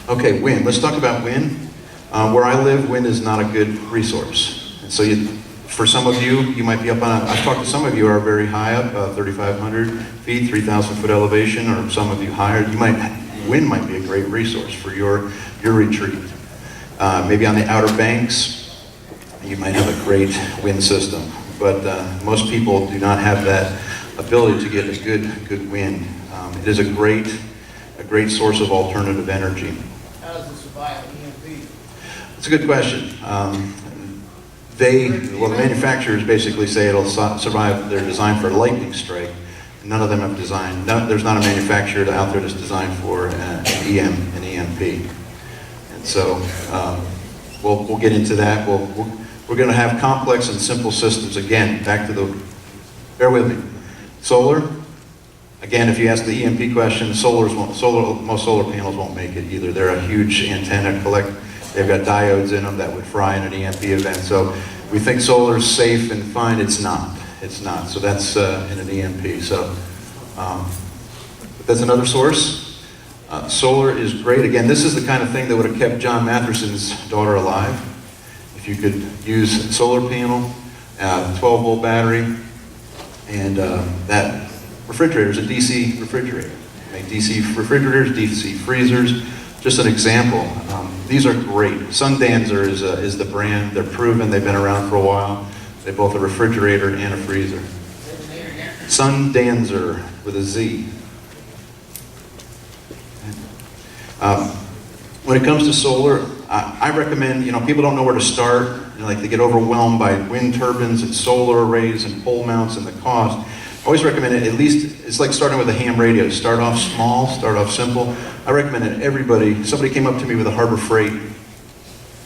Okay, wind. Let's talk about wind. Where I live, wind is not a good resource. And so for some of you, you might be up on, I've talked to some of you who are very high up, 3,500 feet, 3,000 foot elevation, or some of you higher. Wind might be a great resource for your retreat. Maybe on the Outer Banks, you might have a great wind system. But most people do not have that ability to get a good wind. It is a great source of alternative energy. How does it survive EMP? It's a good question. The manufacturers basically say it'll survive. They're designed for a lightning strike. None of them have designed. There's not a manufacturer out there that's designed for an EMP. And so we'll get into that. We're going to have complex and simple systems again. Bear with me. Solar. Again, if you ask the EMP question, most solar panels won't make it either. They're a huge antenna They've got diodes in them that would fry in an EMP event. So we think solar is safe and fine. It's not. It's not. So that's in an EMP. So that's another source. Solar is great. Again, this is the kind of thing that would have kept John Matherson's daughter alive. If you could use solar panel, 12-volt battery, and that refrigerator is a DC refrigerator. Make DC refrigerators, DC freezers. Just an example. These are great. Sundancer is the brand. They're proven. They've been around for a while. They're both a refrigerator and a freezer. Sundancer with a Z. When it comes to solar, I recommend, people don't know where to start. They get overwhelmed by wind turbines and solar arrays and pole mounts and the cost. I always recommend it, at least, it's like starting with a ham radio. Start off small, start off simple. I recommend it. Somebody came up to me with a Harbor Freight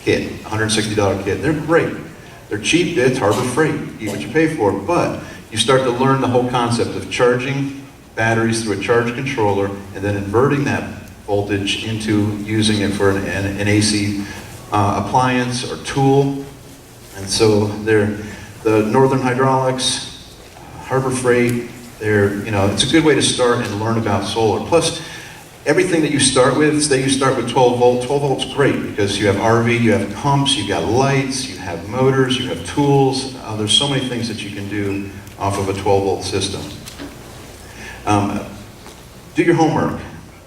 kit, $160 kit. They're great. They're cheap, it's Harbor Freight. You get what you pay for. But you start to learn the whole concept of charging batteries through a charge controller and then inverting that voltage into using it for an AC appliance or tool. And so the Northern Hydraulics, Harbor Freight, it's a good way to start and learn about solar. Plus, everything that you start with, say you start with 12 volt, 12 volt's great because you have RV, you have pumps, you got lights, you have motors, you have tools. There's so many things that you can do off of a 12 volt system. Do your homework.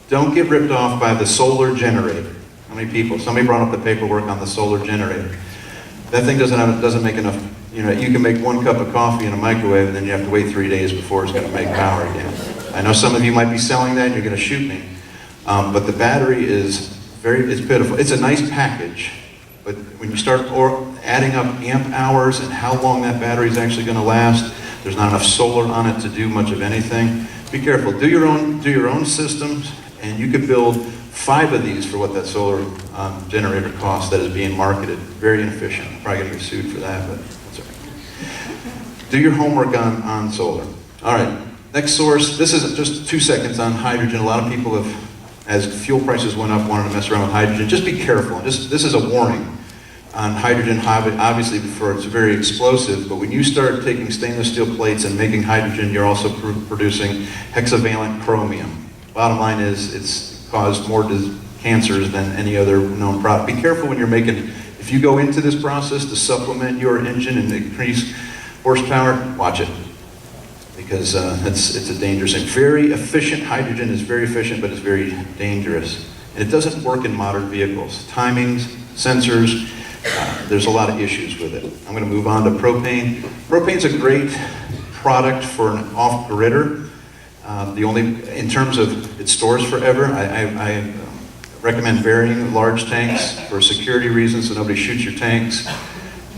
Don't get ripped off by the solar generator. How many people? Somebody brought up the paperwork on the solar generator. That thing doesn't make enough. You can make 1 cup of coffee in a microwave and then you have to wait 3 days before it's going to make power again. I know some of you might be selling that and you're going to shoot me. But the battery it's pitiful. It's a nice package, but when you start adding up amp hours and how long that battery is actually going to last, there's not enough solar on it to do much of anything. Be careful. Do your own systems, and you could build 5 of these for what that solar generator costs that is being marketed. Very inefficient. I'm probably going to get sued for that, but that's all right. Do your homework on solar. All right, next source. This is just 2 seconds on hydrogen. A lot of people have, as fuel prices went up, wanted to mess around with hydrogen. Just be careful. This is a warning on hydrogen. Obviously, it's very explosive, but when you start taking stainless steel plates and making hydrogen, you're also producing hexavalent chromium. Bottom line is, it's caused more cancers than any other known product. Be careful when you're making, if you go into this process to supplement your engine and increase horsepower, watch it. Because it's a dangerous thing. Very efficient, hydrogen is very efficient, but it's very dangerous. And it doesn't work in modern vehicles. Timings, sensors, there's a lot of issues with it. I'm going to move on to propane. Propane's a great product for an off-gridder. In terms of it stores forever, I recommend varying large tanks for security reasons so nobody shoots your tanks.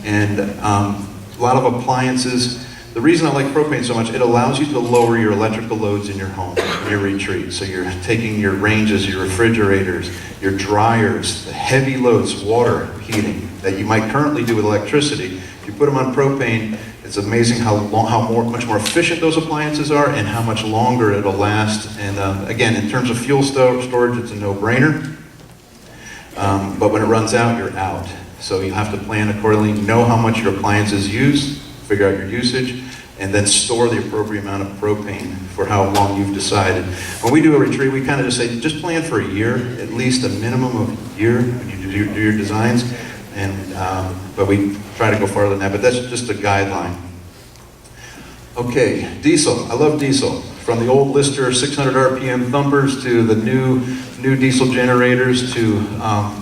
And a lot of appliances. The reason I like propane so much, it allows you to lower your electrical loads in your home, in your retreat. So you're taking your ranges, your refrigerators, your dryers, the heavy loads, water heating that you might currently do with electricity. If you put them on propane, it's amazing how much more efficient those appliances are and how much longer it'll last. And again, in terms of fuel storage, it's a no-brainer. But when it runs out, you're out. So you have to plan accordingly, know how much your appliances use, figure out your usage, and then store the appropriate amount of propane for how long you've decided. When we do a retreat, we kind of just say, just plan for a year, at least a minimum of a year when you do your designs, and but we try to go farther than that, but that's just a guideline. Okay, diesel. I love diesel. From the old Lister 600 RPM thumpers to the new diesel generators to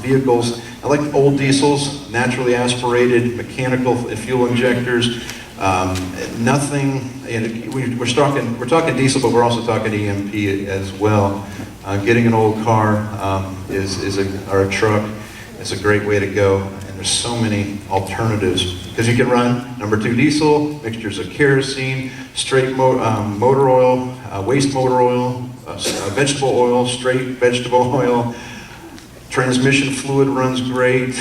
vehicles. I like old diesels, naturally aspirated, mechanical fuel injectors. Nothing. We're talking diesel, but we're also talking EMP as well. Getting an old car or a truck is a great way to go. And there's so many alternatives because you can run number 2 diesel, mixtures of kerosene, straight motor oil, waste motor oil, vegetable oil, straight vegetable oil. Transmission fluid runs great.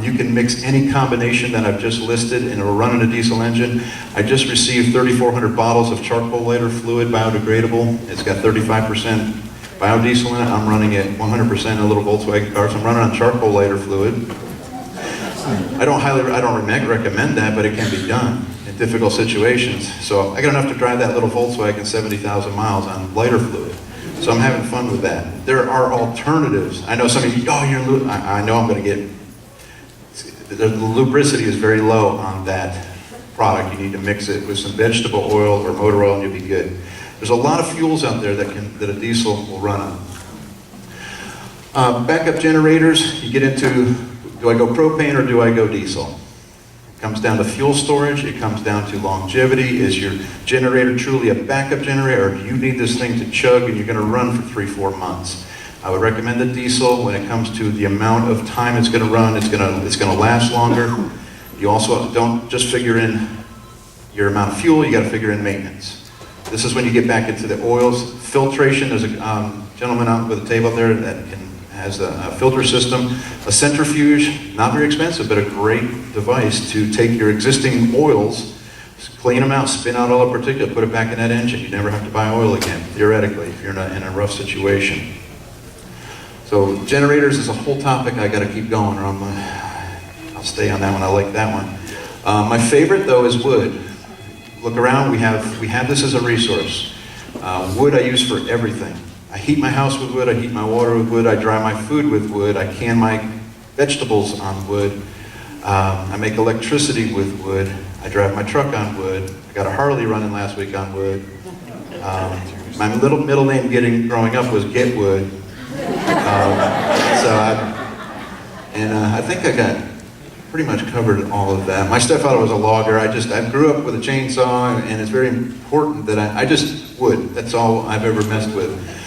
You can mix any combination that I've just listed and it'll run in a diesel engine. I just received 3,400 bottles of charcoal lighter fluid, biodegradable. It's got 35% biodiesel in it. I'm running it 100% in a little Volkswagen car, so I'm running on charcoal lighter fluid. I don't recommend that, but it can be done in difficult situations. So I got enough to drive that little Volkswagen 70,000 miles on lighter fluid. So I'm having fun with that. There are alternatives. I know some of you, I know I'm going to get, the lubricity is very low on that product. You need to mix it with some vegetable oil or motor oil and you'll be good. There's a lot of fuels out there that a diesel will run on. Backup generators, you get into, do I go propane or do I go diesel? It comes down to fuel storage, it comes down to longevity. Is your generator truly a backup generator, or do you need this thing to chug and you're going to run for 3-4 months? I would recommend the diesel when it comes to the amount of time it's going to run. It's going to last longer. You also don't just figure in your amount of fuel, you got to figure in maintenance. This is when you get back into the oils. Filtration, there's a gentleman out with a table there that has a filter system. A centrifuge, not very expensive, but a great device to take your existing oils, clean them out, spin out all the particulate, put it back in that engine. You never have to buy oil again, theoretically, if you're not in a rough situation. So generators is a whole topic I got to keep going, or I'll stay on that one. I like that one. My favorite, though, is wood. Look around, we have this as a resource. Wood I use for everything. I heat my house with wood, I heat my water with wood, I dry my food with wood, I can my vegetables on wood, I make electricity with wood, I drive my truck on wood, I got a Harley running last week on wood. My little middle name growing up was Get Wood. I think I got pretty much covered all of that. My stepfather was a logger. I grew up with a chainsaw, and it's very important that I just wood. That's all I've ever messed with.